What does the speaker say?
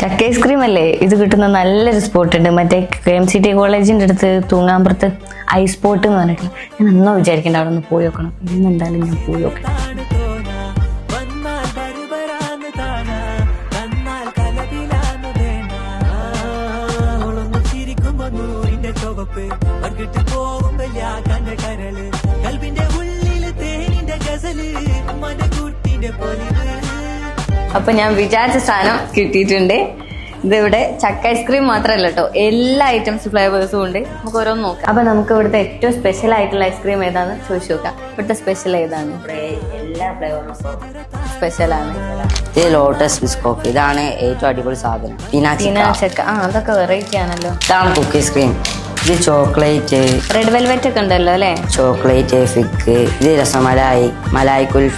ചക്ക ഐസ്ക്രീം അല്ലേ ഇത് കിട്ടുന്ന നല്ലൊരു സ്പോട്ട് ഉണ്ട്, മറ്റേ KMCT കോളേജിന്റെ അടുത്ത് തൂങ്ങാമ്പുറത്ത് ഐസ് സ്പോട്ട് എന്ന് പറഞ്ഞിട്ടില്ല. ഞാൻ ഒന്നോ വിചാരിക്കേണ്ട അവിടെ ഒന്ന് പോയി നോക്കണം. ഇന്ന് എന്തായാലും ഞാൻ പോയി നോക്കണം. അപ്പൊ ഞാൻ വിചാരിച്ച സാധനം കിട്ടിയിട്ടുണ്ട്. ഇതിവിടെ ചക്ക ഐസ്ക്രീം മാത്രമല്ല കേട്ടോ, എല്ലാ ഐറ്റംസ് ഫ്ലേവേഴ്സും ഉണ്ട്. നമുക്ക് ഓരോന്ന് നോക്കാം. അപ്പൊ നമുക്ക് ഇവിടുത്തെ ഏറ്റവും സ്പെഷ്യൽ ആയിട്ടുള്ള ഐസ്ക്രീം ഏതാന്ന് ചോദിച്ചു നോക്കാം. ഇവിടുത്തെ സ്പെഷ്യൽ ഏതാണ്? എല്ലാ ഫ്ലേവറും സ്പെഷ്യലാണ്. ഇത് ലോട്ടസ് ബിസ്കോഫ്, ഇതാണ് ഏറ്റവും അടിപൊളി സാധനം. ചക്ക അതൊക്കെ വെറൈറ്റി ആണല്ലോ. ഇതാണ് കുക്കീസ് ക്രീം, ഇത് ചോക്ലേറ്റ്, റെഡ് വെൽവെറ്റ് ഒക്കെ ഉണ്ടല്ലോ അല്ലെ. ചോക്ലേറ്റ് ഫിഗ്, ഇത് രസമലായി, മലായി കുൽഫി.